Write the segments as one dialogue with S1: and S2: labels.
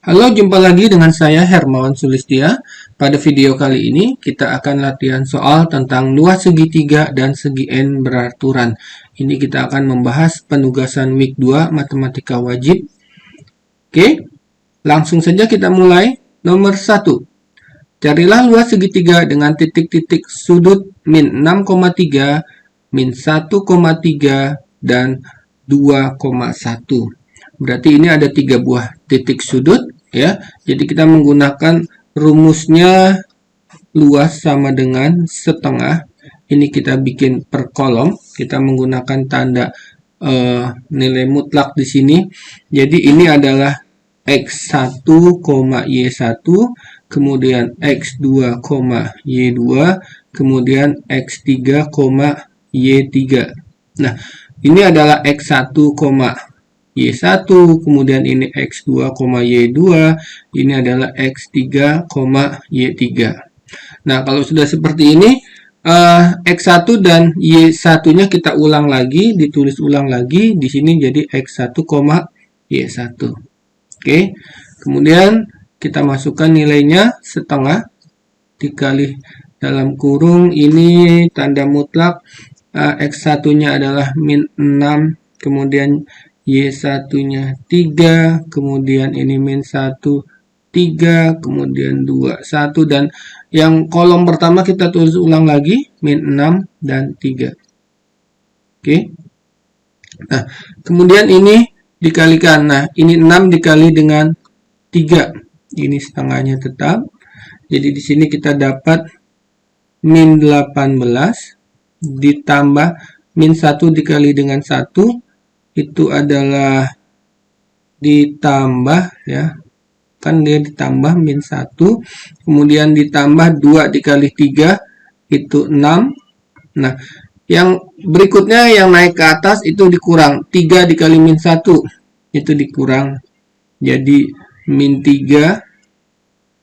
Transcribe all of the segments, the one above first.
S1: Halo, jumpa lagi dengan saya Hermawan Sulistia. Pada video kali ini kita akan latihan soal tentang luas segitiga dan segi n beraturan. Ini kita akan membahas penugasan week 2 matematika wajib. Oke, langsung saja kita mulai. Nomor 1. Carilah luas segitiga dengan titik-titik sudut min 6,3, min 1,3, dan 2,1. Berarti ini ada 3 buah titik sudut ya. Jadi kita menggunakan rumusnya luas sama dengan setengah. Ini kita bikin per kolom. Kita menggunakan tanda nilai mutlak di sini. Jadi ini adalah X1, Y1, kemudian X2, Y2, kemudian X3, Y3. Nah, ini adalah X1, Y1, kemudian ini X2, Y2, ini adalah X3, Y3. Nah, kalau sudah seperti ini, X1 dan Y1-nya kita ulang lagi, ditulis ulang lagi, di sini jadi X1, Y1. Oke, kemudian kita masukkan nilainya setengah, dikali dalam kurung, ini tanda mutlak, X1-nya adalah min 6, kemudian Y1-nya 3, kemudian ini min 1, 3, kemudian 2, 1, dan yang kolom pertama kita tulis ulang lagi, min 6 dan 3. Oke. Nah, kemudian ini dikalikan. Nah, ini 6 dikali dengan 3. Ini setengahnya tetap. Jadi di sini kita dapat min 18 ditambah min 1 dikali dengan 1. Itu adalah ditambah ya, kan dia ditambah min 1, kemudian ditambah 2 dikali 3 itu 6. Nah, yang berikutnya yang naik ke atas itu dikurang, 3 dikali min 1 itu dikurang, jadi min 3,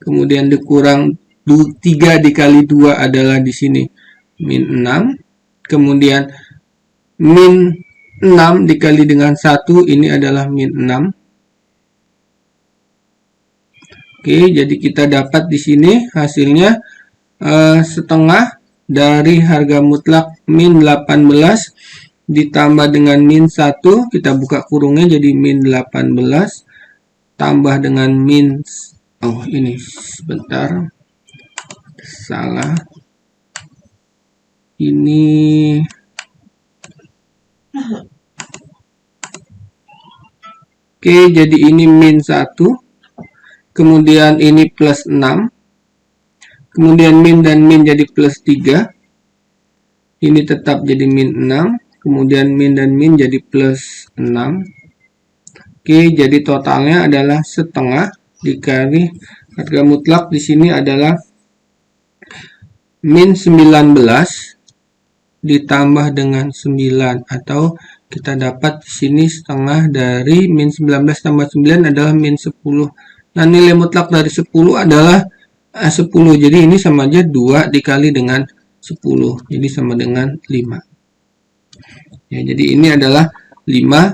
S1: kemudian dikurang 3 dikali 2 adalah di sini min 6, kemudian min 6 dikali dengan 1 ini adalah min 6. Oke, jadi kita dapat di sini hasilnya setengah dari harga mutlak min 18 ditambah dengan min 1, kita buka kurungnya jadi min 18 tambah dengan min, oh ini sebentar, salah, ini oke, jadi ini min 1, kemudian ini plus 6, kemudian min dan min jadi plus 3, ini tetap jadi min 6, kemudian min dan min jadi plus 6. Oke, jadi totalnya adalah setengah dikali harga mutlak di sini adalah min 19 ditambah dengan 9, atau kita dapat di sini setengah dari min 19 tambah 9 adalah min 10. Nah, nilai mutlak dari 10 adalah 10. Jadi ini sama aja 2 dikali dengan 10. Jadi sama dengan 5. Ya, jadi ini adalah 5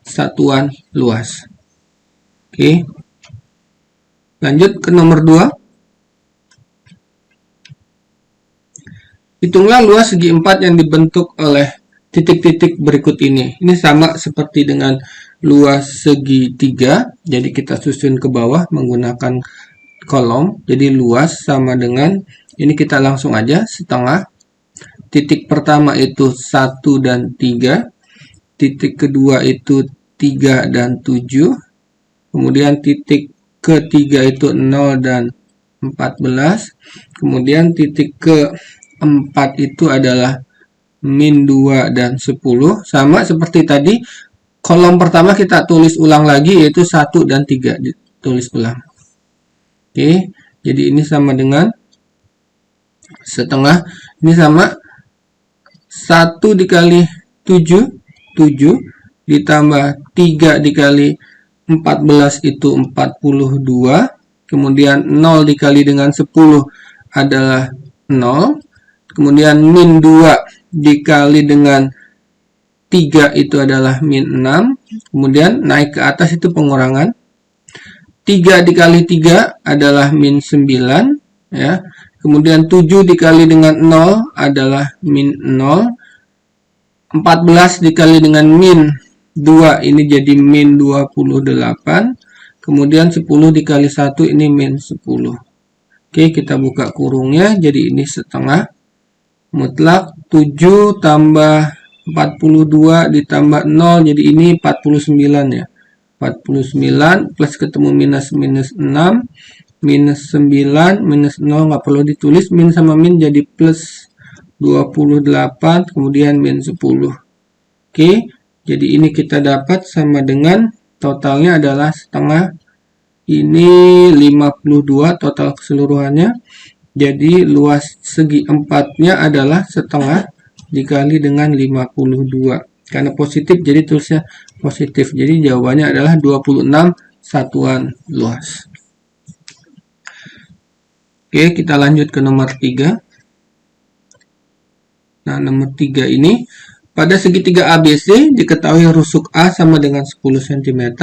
S1: satuan luas. Oke. Lanjut ke nomor 2. Hitunglah luas segi 4 yang dibentuk oleh titik-titik berikut ini. Ini sama seperti dengan luas segi 3. Jadi kita susun ke bawah menggunakan kolom. Jadi luas sama dengan, ini kita langsung aja setengah. Titik pertama itu 1 dan 3. Titik kedua itu 3 dan 7. Kemudian titik ketiga itu 0 dan 14. Kemudian titik keempat itu adalah min 2 dan 10, sama seperti tadi. Kolom pertama kita tulis ulang lagi, yaitu 1 dan 3 ditulis ulang. Oke, jadi ini sama dengan setengah, ini sama 1 dikali 7, 7 ditambah 3 dikali 14 itu 42, kemudian 0 dikali dengan 10 adalah 0, kemudian min 2 dikali dengan 3 itu adalah min 6, kemudian naik ke atas itu pengurangan, 3 dikali 3 adalah min 9, ya. Kemudian 7 dikali dengan 0 adalah min 0. 14 dikali dengan min 2 ini jadi min 28. Kemudian 10 dikali 1 ini min 10. Oke, kita buka kurungnya, jadi ini setengah. Mutlak 7 tambah 42 ditambah 0, jadi ini 49 ya. 49 plus ketemu minus 6, minus 9, minus 0 nggak perlu ditulis, min sama min jadi plus 28, kemudian min 10. Oke, jadi ini kita dapat sama dengan totalnya adalah setengah. Ini 52 total keseluruhannya. Jadi luas segi 4-nya adalah setengah dikali dengan 52. Karena positif jadi tulisnya positif. Jadi jawabannya adalah 26 satuan luas. Oke, kita lanjut ke nomor 3. Nah, nomor 3 ini, pada segitiga ABC diketahui rusuk A sama dengan 10 cm,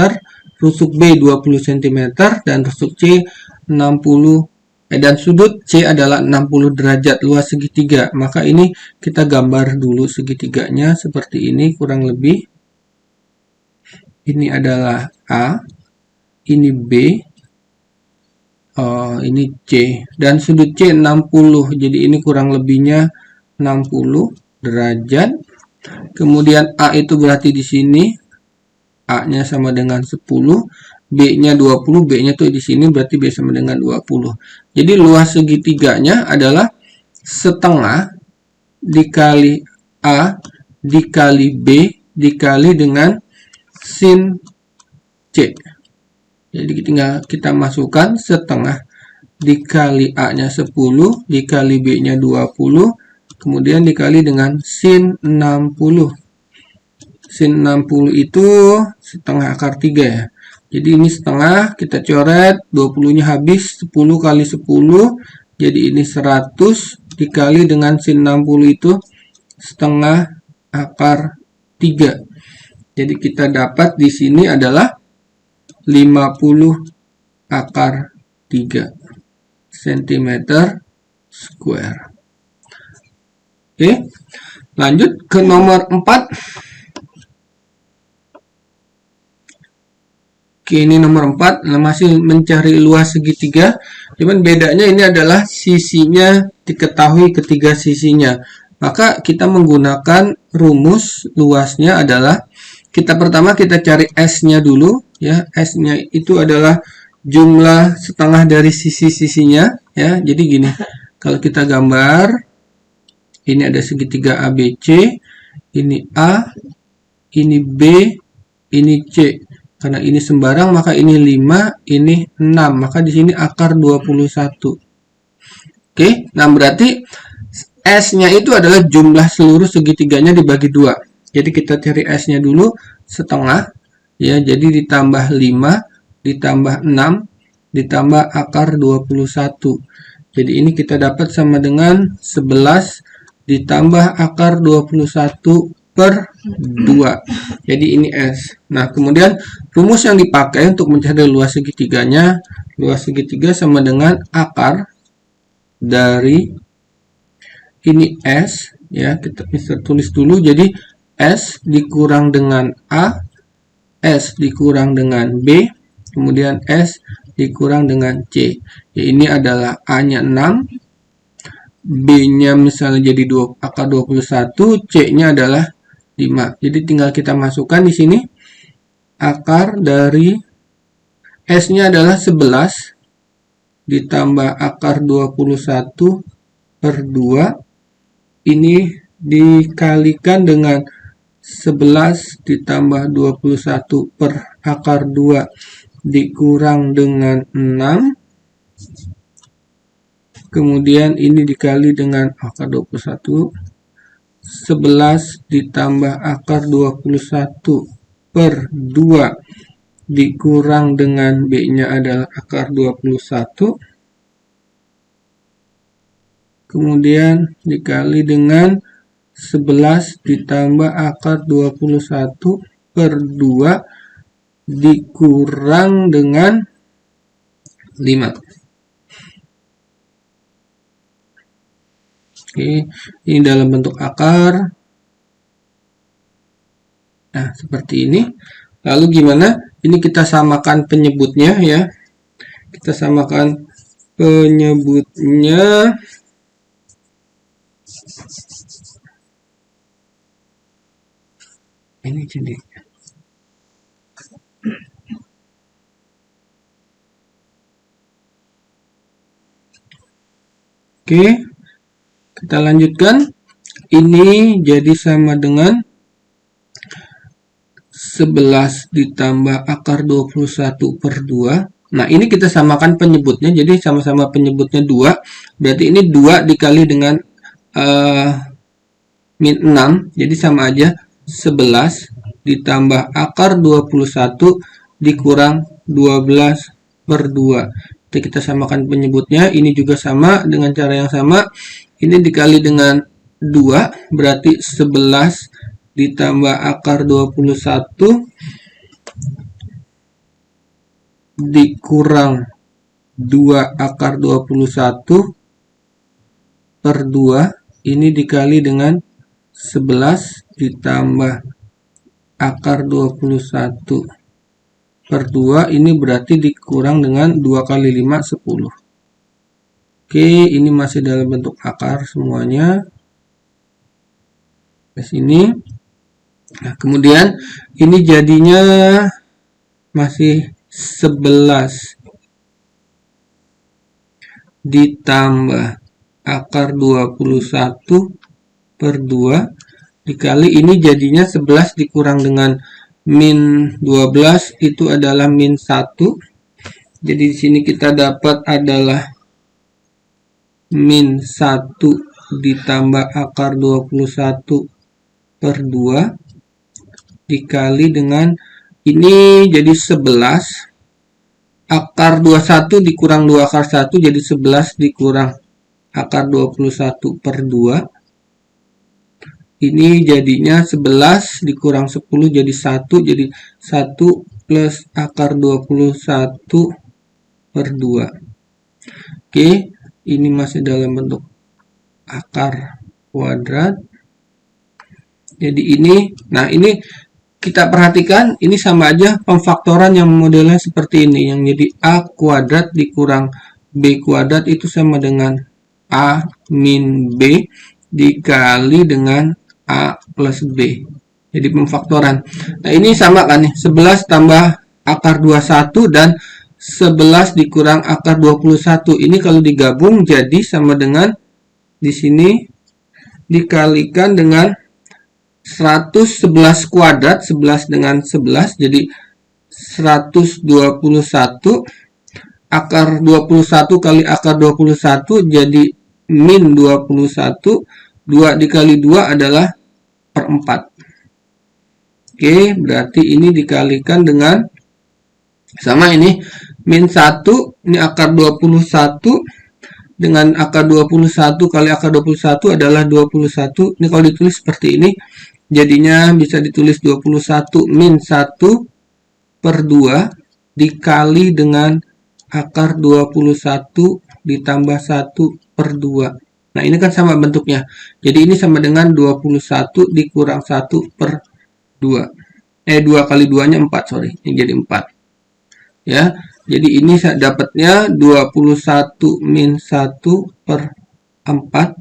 S1: rusuk B 20 cm, dan rusuk C 60 dan sudut C adalah 60 derajat luas segitiga. Maka ini kita gambar dulu segitiganya seperti ini kurang lebih. Ini adalah A, ini B, ini C, dan sudut C 60. Jadi ini kurang lebihnya 60 derajat. Kemudian A itu berarti di sini A-nya sama dengan 10, B-nya 20, B-nya tuh di sini berarti B sama dengan 20. Jadi luas segitiganya adalah setengah dikali A dikali B dikali dengan sin C. Jadi tinggal kita masukkan setengah dikali A-nya 10 dikali B-nya 20, kemudian dikali dengan sin 60. Sin 60 itu setengah akar 3 ya. Jadi ini setengah, kita coret, 20-nya habis, 10 kali 10, jadi ini 100 dikali dengan sin 60 itu setengah akar 3. Jadi kita dapat di sini adalah 50 akar 3 cm square. Oke, lanjut ke nomor 4. Oke, ini nomor 4, masih mencari luas segitiga. Cuman bedanya ini adalah sisinya diketahui ketiga sisinya. Maka kita menggunakan rumus luasnya adalah pertama kita cari S-nya dulu ya. S-nya itu adalah jumlah setengah dari sisi-sisinya ya. Jadi gini, kalau kita gambar ini ada segitiga ABC, ini A, ini B, ini C. Karena ini sembarang maka ini 5, ini 6. Maka di sini akar 21. Oke, nah berarti S-nya itu adalah jumlah seluruh segitiganya dibagi 2. Jadi kita cari S-nya dulu setengah ya, jadi ditambah 5 ditambah 6 ditambah akar 21. Jadi ini kita dapat sama dengan 11 ditambah akar 21 per 2. Jadi ini S. Nah, kemudian rumus yang dipakai untuk mencari luas segitiganya, luas segitiga sama dengan akar dari ini S ya, kita bisa tulis dulu. Jadi S dikurang dengan A, S dikurang dengan B, kemudian S dikurang dengan C. Ya, ini adalah A-nya 6, B-nya misalnya jadi akar 21, C-nya adalah 5. Jadi tinggal kita masukkan di sini akar dari S-nya adalah 11 ditambah akar 21 per 2. Ini dikalikan dengan 11 ditambah 21 per akar 2 dikurang dengan 6. Kemudian ini dikali dengan akar 21. 11 ditambah akar 21 per 2 dikurang dengan B-nya adalah akar 21. Kemudian dikali dengan 11 ditambah akar 21 per 2 dikurang dengan 5. Oke, ini dalam bentuk akar. Nah, seperti ini. Lalu gimana? Ini kita samakan penyebutnya ya. Kita samakan penyebutnya. Ini jadi oke, kita lanjutkan. Ini jadi sama dengan 11 ditambah akar 21 per 2. Nah, ini kita samakan penyebutnya, jadi sama-sama penyebutnya 2. Berarti ini 2 dikali dengan min 6, jadi sama aja 11 ditambah akar 21 dikurang 12 per 2. Jadi kita samakan penyebutnya, ini juga sama dengan cara yang sama. Ini dikali dengan 2, berarti 11 ditambah akar 21 dikurang 2 akar 21 per 2. Ini dikali dengan 11 ditambah akar 21 per 2. Ini berarti dikurang dengan 2 kali 5, 10. Oke, ini masih dalam bentuk akar semuanya. Di sini. Nah, kemudian ini jadinya masih 11 ditambah akar 21 per 2 dikali ini jadinya 11 dikurang dengan min 12 itu adalah min 1. Jadi di sini kita dapat adalah min 1 ditambah akar 21 per 2 dikali dengan ini jadi 11 akar 21 dikurang 2 akar 1 jadi 11 dikurang akar 21 per 2. Ini jadinya 11 dikurang 10 jadi 1, jadi 1 plus akar 21 per 2. Oke, ini masih dalam bentuk akar kuadrat. Jadi ini, nah ini kita perhatikan, ini sama aja pemfaktoran yang modelnya seperti ini, yang jadi A kuadrat dikurang B kuadrat itu sama dengan A min B dikali dengan A plus B. Jadi pemfaktoran. Nah ini sama kan nih, 11 tambah akar 21 dan 11 dikurang akar 21. Ini kalau digabung jadi sama dengan di sini dikalikan dengan 111 kuadrat, 11 dengan 11 jadi 121 akar 21 kali akar 21 jadi min 21, 2 dikali 2 adalah per 4. Oke, berarti ini dikalikan dengan sama ini min 1, ini akar 21 dengan akar 21 kali akar 21 adalah 21. Ini kalau ditulis seperti ini jadinya bisa ditulis 21 min 1 per 2 dikali dengan akar 21 ditambah 1 per 2. Nah ini kan sama bentuknya. Jadi ini sama dengan 21 dikurang 1 per 2. 2 kali 2 nya 4, sorry. Ini jadi 4. Ya, jadi ini saya dapatnya 21 min 1 per 4.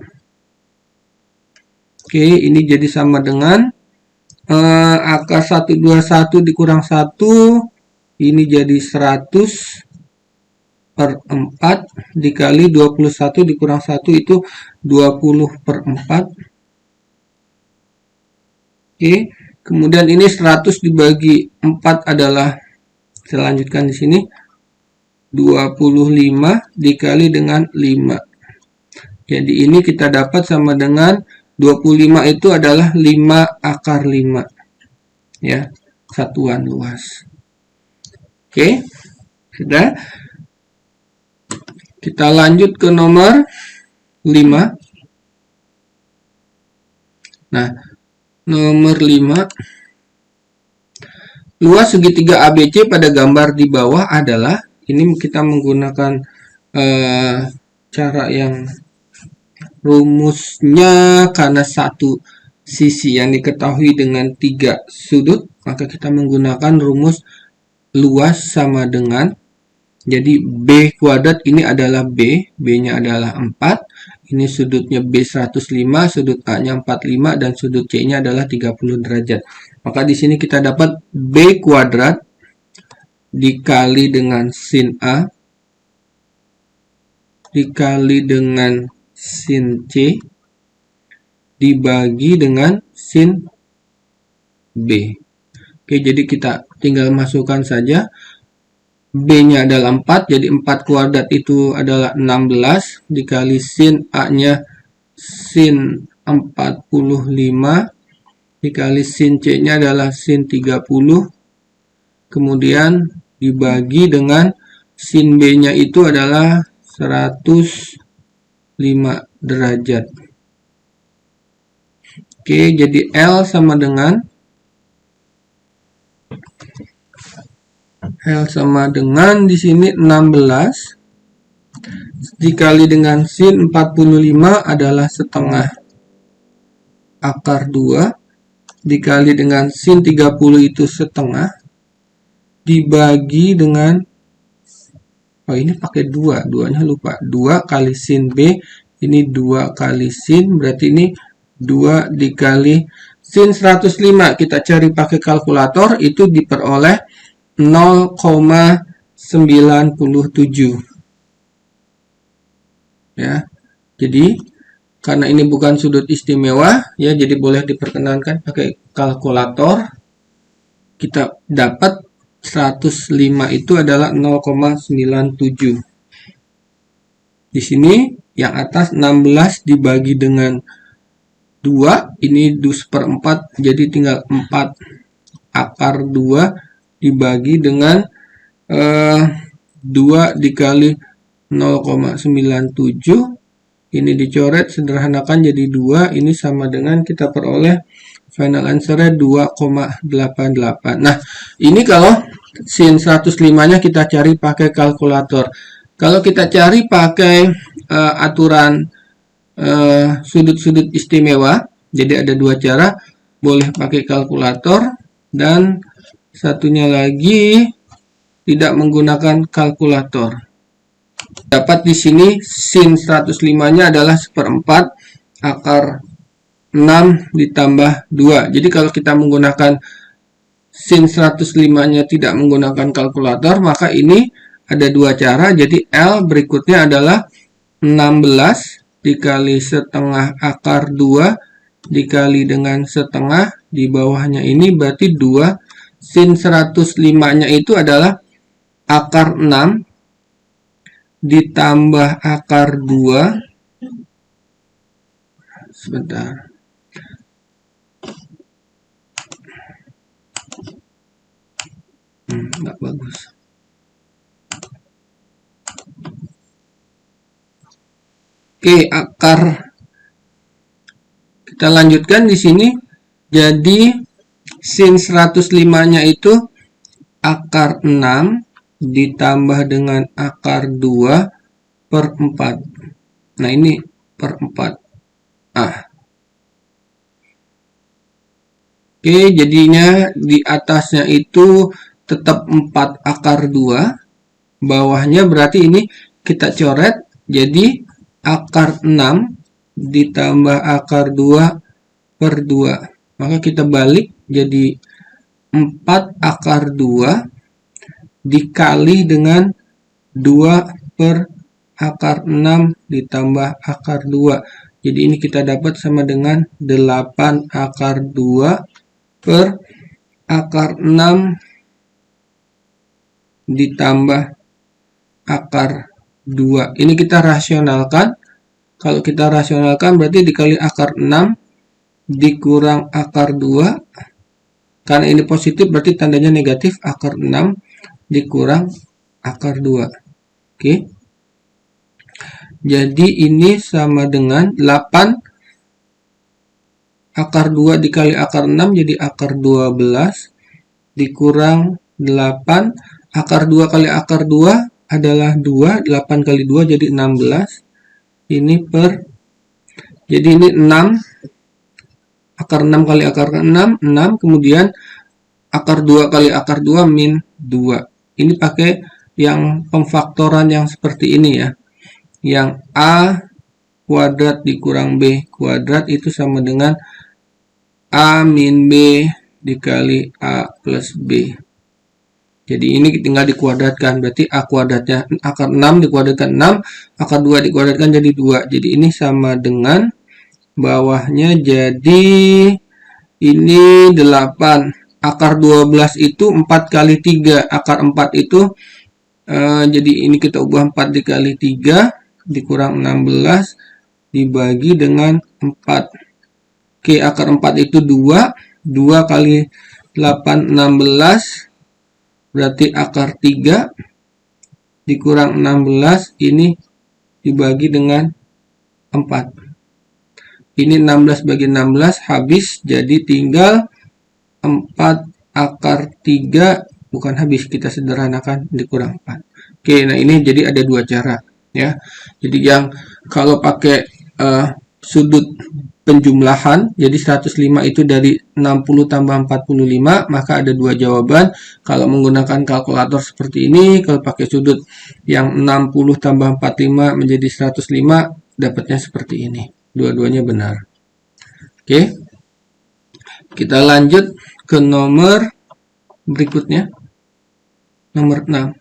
S1: Oke, ini jadi sama dengan akar 121 dikurang 1. Ini jadi 100 per 4 dikali 21 dikurang 1 itu 20 per 4. Oke, kemudian ini 100 dibagi 4 adalah, saya lanjutkan di sini, 25 dikali dengan 5. Jadi ini kita dapat sama dengan 25 itu adalah 5 akar 5. Ya, satuan luas. Oke, sudah. Kita lanjut ke nomor 5. Nah, nomor 5. Luas segitiga ABC pada gambar di bawah adalah, ini kita menggunakan cara yang rumusnya karena satu sisi yang diketahui dengan 3 sudut, maka kita menggunakan rumus luas sama dengan, jadi B kuadrat ini adalah B-nya adalah 4, ini sudutnya B 105, sudut A-nya 45, dan sudut C-nya adalah 30 derajat. Maka di sini kita dapat B kuadrat dikali dengan sin A dikali dengan sin C dibagi dengan sin B. Oke, jadi kita tinggal masukkan saja. B-nya adalah 4, jadi 4 kuadrat itu adalah 16, dikali sin A-nya sin 45, dikali sin C-nya adalah sin 30, kemudian dibagi dengan sin B-nya itu adalah 105 derajat. Oke, jadi L sama dengan di sini 16 dikali dengan sin 45 adalah setengah akar 2 dikali dengan sin 30 itu setengah dibagi dengan, oh ini pakai 2, 2-nya lupa, 2 kali sin B, ini 2 kali sin, berarti ini 2 dikali sin 105, kita cari pakai kalkulator, itu diperoleh 0,97. Ya, jadi karena ini bukan sudut istimewa, ya, jadi boleh diperkenankan pakai kalkulator. Kita dapat 105 itu adalah 0,97. Di sini yang atas 16 dibagi dengan 2, ini 2/4, jadi tinggal 4 akar 2 dibagi dengan 2 dikali 0,97. Ini dicoret, sederhanakan jadi 2, ini sama dengan kita peroleh final answer-nya 2,88. Nah, ini kalau sin 105-nya kita cari pakai kalkulator. Kalau kita cari pakai aturan sudut-sudut istimewa, jadi ada 2 cara, boleh pakai kalkulator, dan satunya lagi tidak menggunakan kalkulator. Dapat di sini sin 105-nya adalah 1/4 akar 6 ditambah 2. Jadi kalau kita menggunakan sin 105-nya tidak menggunakan kalkulator, maka ini ada 2 cara. Jadi L berikutnya adalah 16 dikali setengah akar 2 dikali dengan setengah, di bawahnya ini berarti 2. Sin 105-nya itu adalah akar 6 ditambah akar 2. Sebentar. Nggak bagus. Oke, akar. Kita lanjutkan di sini. Jadi sin 105-nya itu akar 6 ditambah dengan akar 2/4. Nah, ini per 4. Oke, jadinya di atasnya itu tetap 4 akar 2. Bawahnya berarti ini kita coret. Jadi akar 6 ditambah akar 2/2. Maka kita balik jadi 4 akar 2 dikali dengan 2 per akar 6 ditambah akar 2. Jadi ini kita dapat sama dengan 8 akar 2 per akar 6 ditambah akar 2. Ini kita rasionalkan. Kalau kita rasionalkan berarti dikali akar 6 dikurang akar 2. Karena ini positif berarti tandanya negatif, akar 6 dikurang akar 2. Oke. Jadi ini sama dengan 8 akar 2 dikali akar 6 jadi akar 12 dikurang 8 akar 2 kali akar 2 adalah 2, 8 kali 2 jadi 16. Ini jadi ini 6, akar 6 kali akar 6, 6, kemudian akar 2 kali akar 2 min 2. Ini pakai yang pemfaktoran yang seperti ini ya. Yang A kuadrat dikurang B kuadrat itu sama dengan A min B dikali A plus B. Jadi ini tinggal dikuadratkan, berarti A kuadratnya akar 6 dikuadratkan 6, akar 2 dikuadratkan jadi 2. Jadi ini sama dengan bawahnya jadi ini 8. Akar 12 itu 4 kali 3, akar 4 itu jadi ini kita ubah 4 dikali 3 dikurang 16 dibagi dengan 4. Oke, akar 4 itu 2, 2 kali 8 16 berarti akar 3 dikurang 16 ini dibagi dengan 4. Ini 16 bagi 16 habis, jadi tinggal 4 akar 3, bukan habis, kita sederhanakan dikurang 4. Oke, nah ini jadi ada dua cara ya. Jadi yang kalau pakai sudut penjumlahan, jadi 105 itu dari 60 tambah 45, maka ada dua jawaban. Kalau menggunakan kalkulator seperti ini, kalau pakai sudut yang 60 tambah 45 menjadi 105, dapatnya seperti ini. Dua-duanya benar. Oke, kita lanjut ke nomor berikutnya. Nomor 6.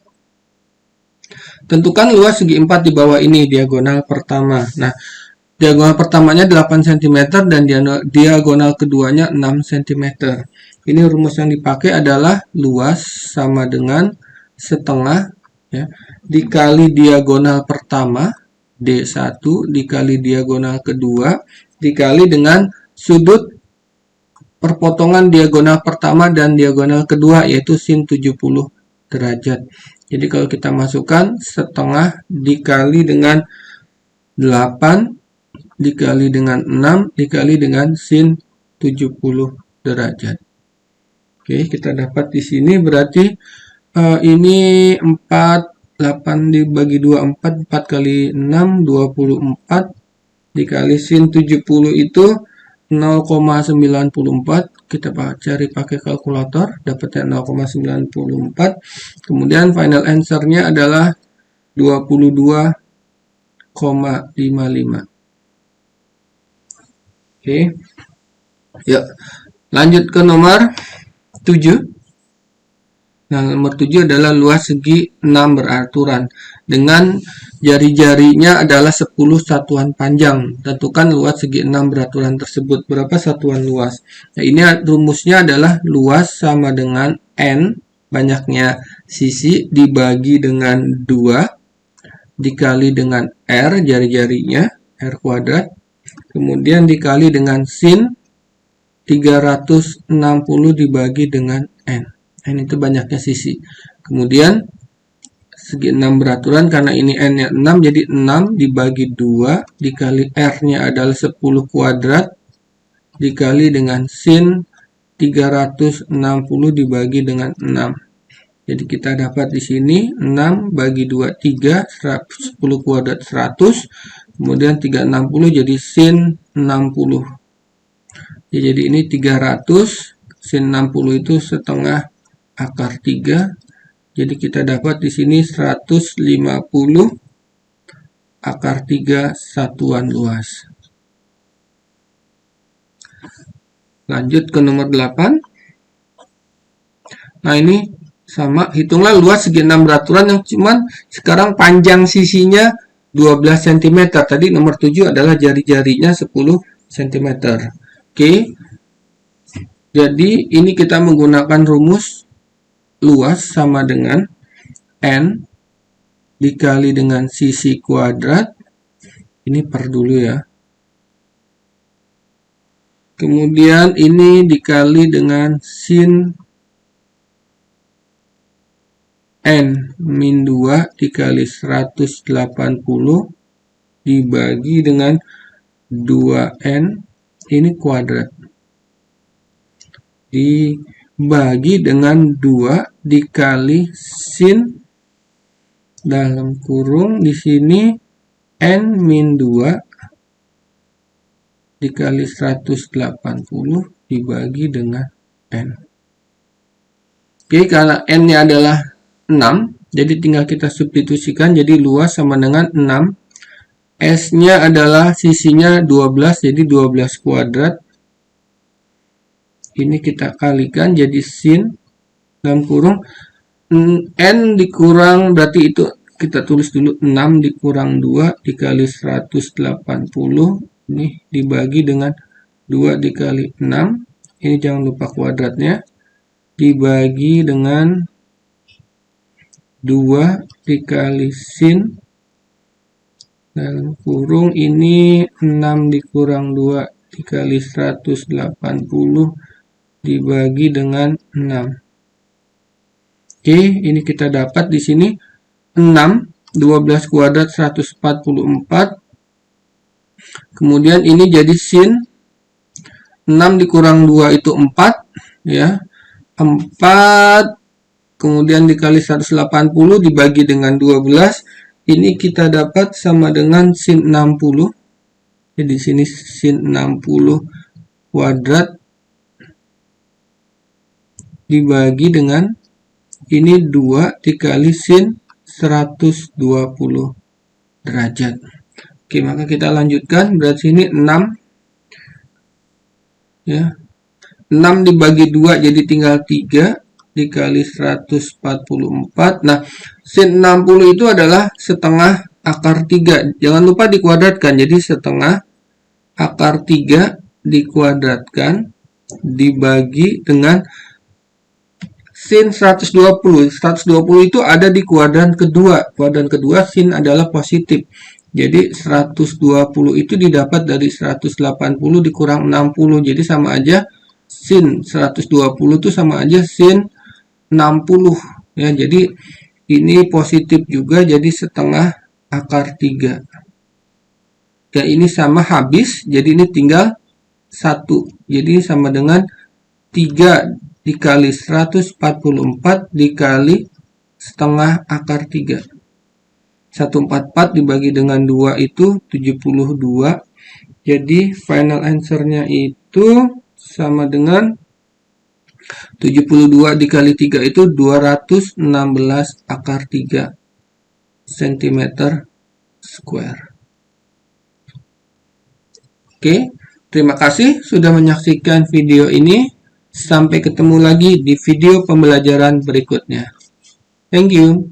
S1: Tentukan luas segi 4 di bawah ini, diagonal pertama. Nah, diagonal pertamanya 8 cm dan diagonal keduanya 6 cm. Ini rumus yang dipakai adalah luas sama dengan setengah ya, dikali diagonal pertama D1 dikali diagonal kedua dikali dengan sudut perpotongan diagonal pertama dan diagonal kedua, yaitu sin 70 derajat. Jadi kalau kita masukkan setengah dikali dengan 8 dikali dengan 6 dikali dengan sin 70 derajat. Oke, kita dapat di sini berarti ini 4, 8 dibagi 2, 4, 4 kali 6, 24 dikali sin 70 itu 0,94. Kita cari pakai kalkulator, dapatnya 0,94. Kemudian final answer-nya adalah 22,55. Oke, yuk lanjut ke nomor 7. Nah, nomor 7 adalah luas segi 6 beraturan dengan jari-jarinya adalah 10 satuan panjang. Tentukan luas segi 6 beraturan tersebut. Berapa satuan luas? Nah, ini rumusnya adalah luas sama dengan N, banyaknya sisi, dibagi dengan 2 dikali dengan R, jari-jarinya, R kuadrat. Kemudian dikali dengan sin 360 dibagi dengan N. N itu banyaknya sisi. Kemudian segi 6 beraturan, karena ini N-nya 6, jadi 6 dibagi 2 dikali R-nya adalah 10 kuadrat dikali dengan sin 360 dibagi dengan 6. Jadi kita dapat di sini 6 bagi 2, 3, 10 kuadrat 100. Kemudian 360 jadi sin 60. Ya, jadi ini 300, sin 60 itu setengah akar 3. Jadi kita dapat di sini 150 akar 3 satuan luas. Lanjut ke nomor 8. Nah, ini sama, hitunglah luas segi 6 beraturan yang cuman sekarang panjang sisinya 12 cm. Tadi nomor 7 adalah jari-jarinya 10 cm. Oke. Jadi ini kita menggunakan rumus luas sama dengan N dikali dengan sisi kuadrat. Ini per dulu ya. Kemudian ini dikali dengan sin N min 2 dikali 180 dibagi dengan 2N, ini kuadrat, dibagi dengan 2 dikali sin dalam kurung di sini N-2 dikali 180 dibagi dengan N. Oke, karena N-nya adalah 6, jadi tinggal kita substitusikan, jadi luas sama dengan 6. S-nya adalah sisinya 12, jadi 12 kuadrat. Ini kita kalikan jadi sin dalam kurung N dikurang, berarti itu kita tulis dulu 6 dikurang 2 dikali 180. Ini dibagi dengan 2 dikali 6. Ini jangan lupa kuadratnya. Dibagi dengan 2 dikali sin dalam kurung ini 6 dikurang 2 dikali 180 dibagi dengan 6. Oke, ini kita dapat di sini 6, 12 kuadrat 144. Kemudian ini jadi sin 6 dikurang 2 itu 4, ya. 4 kemudian dikali 180 dibagi dengan 12. Ini kita dapat sama dengan sin 60. Jadi di sini sin 60 kuadrat dibagi dengan ini 2 dikali sin 120 derajat. Oke, maka kita lanjutkan. Berarti ini 6. Ya. 6 dibagi 2 jadi tinggal 3 dikali 144. Nah, sin 60 itu adalah setengah akar 3. Jangan lupa dikuadratkan. Jadi setengah akar 3 dikuadratkan dibagi dengan sin 120. 120 itu ada di kuadran kedua. Kuadran kedua sin adalah positif. Jadi 120 itu didapat dari 180 dikurang 60. Jadi sama aja sin 120 itu sama aja sin 60. Ya, jadi ini positif juga, jadi setengah akar 3. Ya, ini sama habis, jadi ini tinggal 1. Jadi sama dengan 3 dikali 144 dikali setengah akar 3. 144 dibagi dengan 2 itu 72. Jadi final answer-nya itu sama dengan 72 dikali 3 itu 216 akar 3 cm square. Oke, terima kasih sudah menyaksikan video ini. Sampai ketemu lagi di video pembelajaran berikutnya. Thank you.